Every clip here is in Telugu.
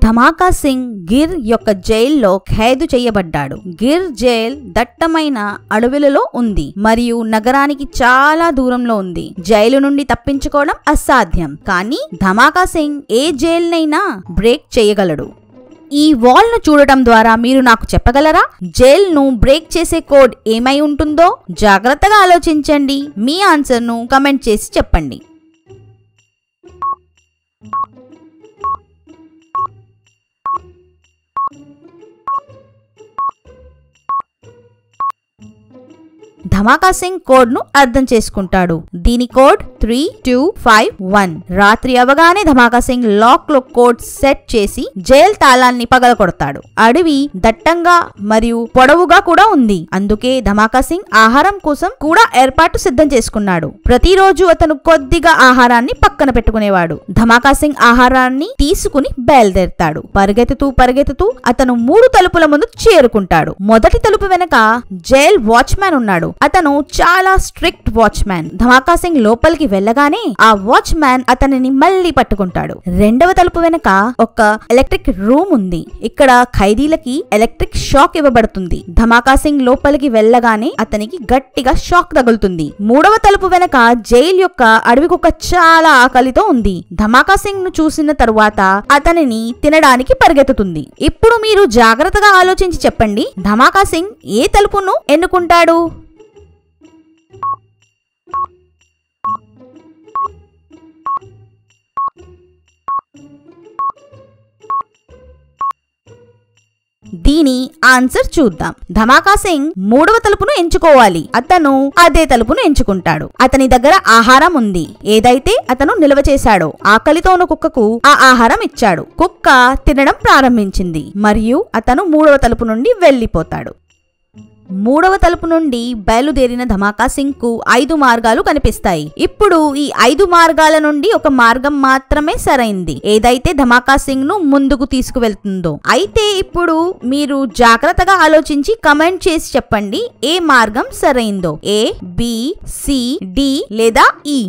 ధమాకా సింగ్ గిర్ యొక్క జైల్లో ఖైదు చేయబడ్డాడు. గిర్ జైల్ దట్టమైన అడవులలో ఉంది మరియు నగరానికి చాలా దూరంలో ఉంది. జైలు నుండి తప్పించుకోవడం అసాధ్యం. కానీ ధమాకా సింగ్ ఏ జైలునైనా బ్రేక్ చేయగలడు. ఈ వాల్ ను చూడటం ద్వారా మీరు నాకు చెప్పగలరా జైల్ ను బ్రేక్ చేసే కోడ్ ఏమై ఉంటుందో? జాగ్రత్తగా ఆలోచించండి. మీ ఆన్సర్ ను కమెంట్ చేసి చెప్పండి. ధమాకా సింగ్ కోడ్ ను అర్థం చేసుకుంటాడు. దీని కోడ్ 3251. రాత్రి అవగానే ధమాకా సింగ్ లాక్ లో కోడ్ సెట్ చేసి జైల్ తాళాన్ని పగలకొడతాడు. అడవి దట్టంగా మరియు పొడవుగా కూడా ఉంది. అందుకే ధమాకా సింగ్ ఆహారం కోసం కూడా ఏర్పాటు సిద్ధం చేసుకున్నాడు. ప్రతిరోజు అతను కొద్దిగా ఆహారాన్ని పక్కన పెట్టుకునేవాడు. ధమాకా సింగ్ ఆహారాన్ని తీసుకుని బయలుదేరతాడు. పరిగెత్తుతూ అతను 3 తలుపుల ముందు చేరుకుంటాడు. మొదటి తలుపు వెనక జైల్ వాచ్మ్యాన్ ఉన్నాడు. అతను చాలా స్ట్రిక్ట్ వాచ్మ్యాన్. ధమాకా సింగ్ లోపలికి వెళ్ళగానే ఆ వాచ్మ్యాన్ అతనిని మళ్ళీ పట్టుకుంటాడు. రెండవ తలుపు వెనక ఒక ఎలక్ట్రిక్ రూమ్ ఉంది. ఇక్కడ ఖైదీలకి ఎలక్ట్రిక్ షాక్ ఇవ్వబడుతుంది. ధమాకా సింగ్ లోపలికి వెళ్ళగానే అతనికి గట్టిగా షాక్ తగులుతుంది. మూడవ తలుపు వెనక జైల్ యొక్క అడవి కుక్క చాలా ఆకలితో ఉంది. ధమాకా సింగ్ ను చూసిన తరువాత అతనిని తినడానికి పరిగెత్తుతుంది. ఇప్పుడు మీరు జాగ్రత్తగా ఆలోచించి చెప్పండి, ధమాకా సింగ్ ఏ తలుపును ఎన్నుకుంటాడు? దీని ఆన్సర్ చూద్దాం. ధమాకా సింగ్ 3వ తలుపును ఎంచుకోవాలి. అతను అదే తలుపును ఎంచుకుంటాడు. అతని దగ్గర ఆహారం ఉంది. ఏదైతే అతను నిల్వ చేశాడో ఆకలితో ఉన్న కుక్కకు ఆ ఆహారం ఇచ్చాడు. కుక్క తినడం ప్రారంభించింది మరియు అతను 3వ తలుపు నుండి వెళ్లిపోతాడు. 3వ తలుపు నుండి బయలుదేరిన ధమాకా సింగ్ కు 5 మార్గాలు కనిపిస్తాయి. ఇప్పుడు ఈ 5 మార్గాల నుండి ఒక మార్గం మాత్రమే సరైంది, ఏదైతే ధమాకా సింగ్ ను ముందుకు తీసుకువెళ్తుందో. అయితే ఇప్పుడు మీరు జాగ్రత్తగా ఆలోచించి కమెంట్ చేసి చెప్పండి, ఏ మార్గం సరైందో? ఏ, బి, సి, డి లేదా ఈ?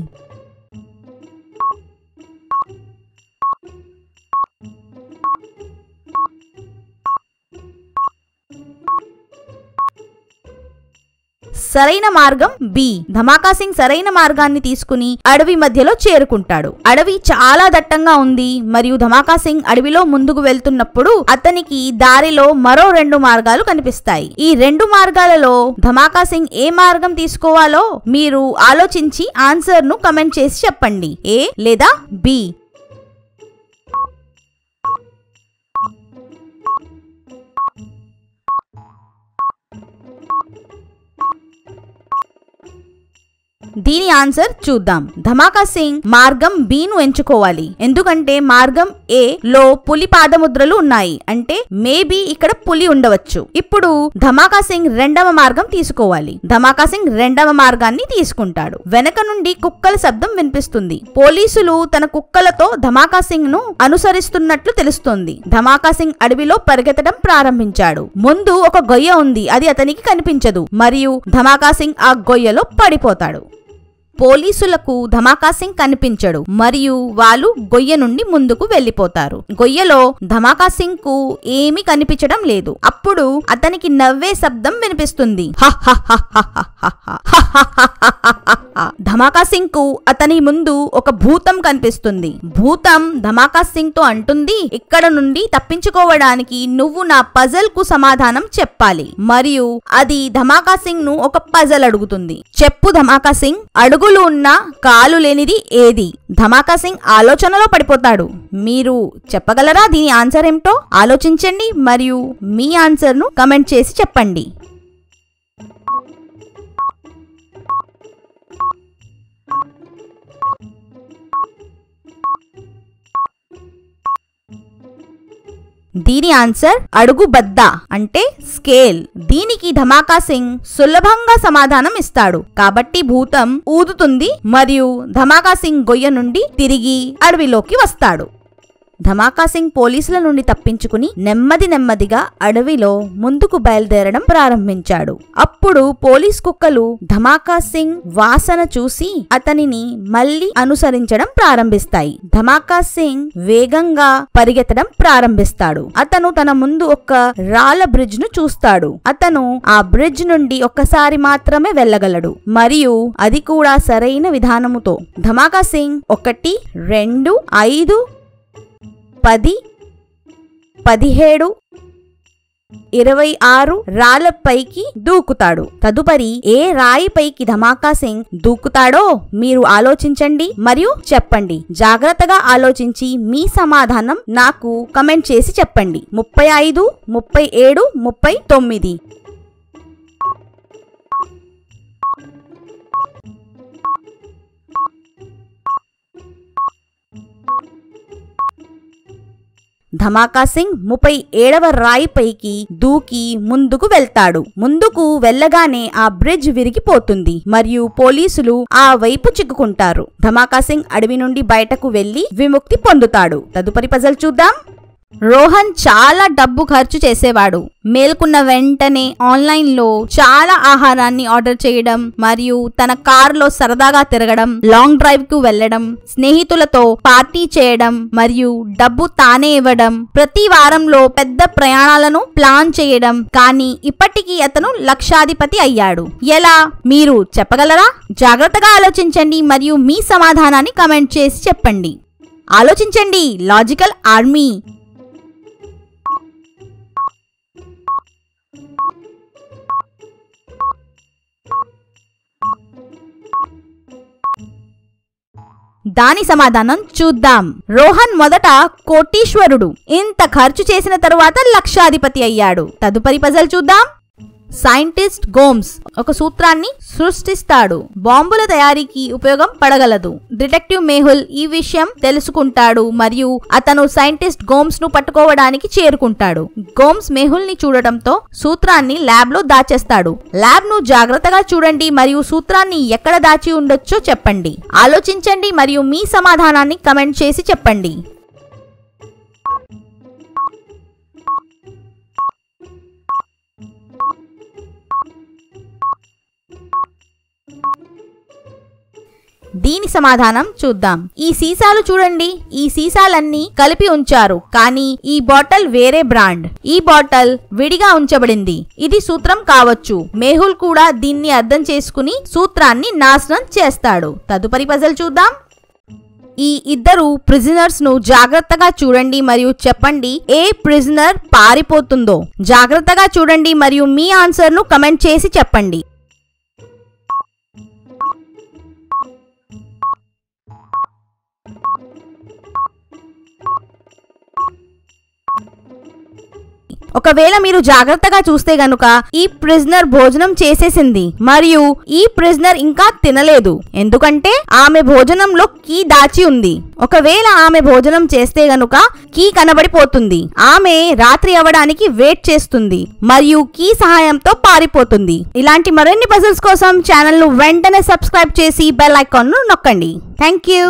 సరైన మార్గం బి. ధమాకా సింగ్ సరైన మార్గాన్ని తీసుకుని అడవి మధ్యలో చేరుకుంటాడు. అడవి చాలా దట్టంగా ఉంది మరియు ధమాకా సింగ్ అడవిలో ముందుకు వెళ్తున్నప్పుడు అతనికి దారిలో మరో 2 మార్గాలు కనిపిస్తాయి. ఈ 2 మార్గాలలో ధమాకా సింగ్ ఏ మార్గం తీసుకోవాలో మీరు ఆలోచించి ఆన్సర్ ను కమెంట్ చేసి చెప్పండి, ఏ లేదా బి. దీని ఆన్సర్ చూద్దాం. ధమాకా సింగ్ మార్గం బి ను ఎంచుకోవాలి. ఎందుకంటే మార్గం ఏ లో పులి పాదముద్రలు ఉన్నాయి. అంటే మేబీ ఇక్కడ పులి ఉండవచ్చు. ఇప్పుడు ధమాకా సింగ్ 2వ మార్గం తీసుకోవాలి. ధమాకా సింగ్ 2వ మార్గాన్ని తీసుకుంటాడు. వెనక నుండి కుక్కల శబ్దం వినిపిస్తుంది. పోలీసులు తన కుక్కలతో ధమాకా సింగ్ ను అనుసరిస్తున్నట్లు తెలుస్తుంది. ధమాకా సింగ్ అడవిలో పరిగెత్తడం ప్రారంభించాడు. ముందు ఒక గొయ్య ఉంది, అది అతనికి కనిపించదు మరియు ధమాకా సింగ్ ఆ గొయ్యలో పడిపోతాడు. పోలీసులకు ధమాకా సింగ్ కనిపించడు మరియు వాళ్ళు గొయ్య నుండి ముందుకు వెళ్లిపోతారు. గొయ్యలో ధమాకా సింగ్ కు ఏమీ కనిపించడం లేదు. అప్పుడు అతనికి నవ్వే శబ్దం వినిపిస్తుంది. ధమాకా సింగ్ కు అతని ముందు ఒక భూతం కనిపిస్తుంది. భూతం ధమాకా సింగ్ తో అంటుంది, ఇక్కడ నుండి తప్పించుకోవడానికి నువ్వు నా పజల్ కు సమాధానం చెప్పాలి. మరియు అది ధమాకా సింగ్ ను ఒక పజల్ అడుగుతుంది. చెప్పు ధమాకా సింగ్, అడుగులు ఉన్న కాలు లేనిది ఏది? ధమాకా సింగ్ ఆలోచనలో పడిపోతాడు. మీరు చెప్పగలరా దీని ఆన్సర్ ఏమిటో? ఆలోచించండి మరియు మీ ఆన్సర్ ను కమెంట్ చేసి చెప్పండి. దీని ఆన్సర్ అడుగు బద్ద అంటే స్కేల్. దీనికి ధమాకా సింగ్ సులభంగా సమాధానం ఇస్తాడు. కాబట్టి భూతం ఊదుతుంది మరియు ధమాకా సింగ్ గొయ్య నుండి తిరిగి అడవిలోకి వస్తాడు. ధమాకా సింగ్ పోలీసుల నుండి తప్పించుకుని నెమ్మదిగా అడవిలో ముందుకు బయలుదేరడం ప్రారంభించాడు. అప్పుడు పోలీస్ కుక్కలు ధమాకా సింగ్ వాసన చూసి అతనిని మళ్లీ అనుసరించడం ప్రారంభిస్తాయి. ధమాకా సింగ్ వేగంగా పరిగెత్తడం ప్రారంభిస్తాడు. అతను తన ముందు ఒక రాళ్ల బ్రిడ్జ్ ను చూస్తాడు. అతను ఆ బ్రిడ్జ్ నుండి ఒక్కసారి మాత్రమే వెళ్ళగలడు, మరియు అది కూడా సరైన విధానముతో. ధమాకా సింగ్ 1, 2, 5, 10, 17, 26 రాళ్లపైకి దూకుతాడు. తదుపరి ఏ రాయి పైకి ధమాకా సింగ్ దూకుతాడో మీరు ఆలోచించండి మరియు చెప్పండి. జాగ్రత్తగా ఆలోచించి మీ సమాధానం నాకు కమెంట్ చేసి చెప్పండి. 35, 37, 39. ధమాకా సింగ్ 37వ రాయి పైకి దూకి ముందుకు వెళ్తాడు. ముందుకు వెళ్ళగానే ఆ బ్రిడ్జ్ విరిగిపోతుంది మరియు పోలీసులు ఆ వైపు చిక్కుకుంటారు. ధమాకా సింగ్ అడవి నుండి బయటకు వెళ్లి విముక్తి పొందుతాడు. తదుపరి పజల్ చూద్దాం. రోహన్ చాలా డబ్బు ఖర్చు చేసేవాడు. మేల్కొన్న వెంటనే ఆన్లైన్ లో చాలా ఆహారాన్ని ఆర్డర్ చేయడం మరియు తన కారులో సరదాగా తిరగడం, లాంగ్ డ్రైవ్ కు వెళ్లడం, స్నేహితులతో పార్టీ చేయడం మరియు డబ్బు తానే ఇవ్వడం, ప్రతి వారంలో పెద్ద ప్రయాణాలను ప్లాన్ చేయడం. కానీ ఇప్పటికీ అతను లక్షాధిపతి అయ్యాడు. ఎలా మీరు చెప్పగలరా? జాగ్రత్తగా ఆలోచించండి మరియు మీ సమాధానాన్ని కమెంట్ చేసి చెప్పండి. ఆలోచించండి లాజికల్ ఆర్మీ. దాని సమాధానం చూద్దాం. రోహన్ మొదట కోటీశ్వరుడు. ఇంత ఖర్చు చేసిన తరువాత లక్షాధిపతి అయ్యాడు. తదుపరి పజల్ చూద్దాం. సైంటిస్ట్ గోమ్స్ ఒక సూత్రాన్ని సృష్టిస్తాడు. బాంబుల తయారీకి ఉపయోగం పడగలదు. డిటెక్టివ్ మేహుల్ ఈ విషయం తెలుసుకుంటాడు మరియు అతను సైంటిస్ట్ గోమ్స్ ను పట్టుకోవడానికి చేరుకుంటాడు. గోమ్స్ మేహుల్ ని చూడటంతో సూత్రాన్ని ల్యాబ్ లో దాచేస్తాడు. ల్యాబ్ ను జాగ్రత్తగా చూడండి మరియు సూత్రాన్ని ఎక్కడ దాచి ఉండొచ్చో చెప్పండి. ఆలోచించండి మరియు మీ సమాధానాన్ని కమెంట్ చేసి చెప్పండి. దీని సమాధానం చూద్దాం. ఈ సీసాలు చూడండి. ఈ సీసాలన్నీ కలిపి ఉంచారు, కానీ ఈ బాటిల్ వేరే బ్రాండ్. ఈ బాటిల్ విడిగా ఉంచబడింది. ఇది సూత్రం కావచ్చు. మేహుల్ కూడా దీన్ని అర్థం చేసుకుని సూత్రాన్ని నాశనం చేస్తాడు. తదుపరి పజల్ చూద్దాం. ఈ ఇద్దరు ప్రిజనర్స్ ను జాగ్రత్తగా చూడండి మరియు చెప్పండి ఏ ప్రిజనర్ పారిపోతుందో. జాగ్రత్తగా చూడండి మరియు మీ ఆన్సర్ ను కమెంట్ చేసి చెప్పండి. ఒకవేళ మీరు జాగ్రత్తగా చూస్తే గనుక ఈ ప్రిజనర్ భోజనం చేసేసింది మరియు ఈ ప్రిజనర్ ఇంకా తినలేదు, ఎందుకంటే ఆమె భోజనంలో కీ దాచి ఉంది. ఒకవేళ ఆమె భోజనం చేస్తే గనుక కీ కనబడిపోతుంది. ఆమె రాత్రి అవ్వడానికి వెయిట్ చేస్తుంది మరియు కీ సహాయంతో పారిపోతుంది. ఇలాంటి మరిన్ని పజిల్స్ కోసం ఛానల్ ను వెంటనే సబ్స్క్రైబ్ చేసి బెల్ ఐకాన్ ను నొక్కండి. Thank you.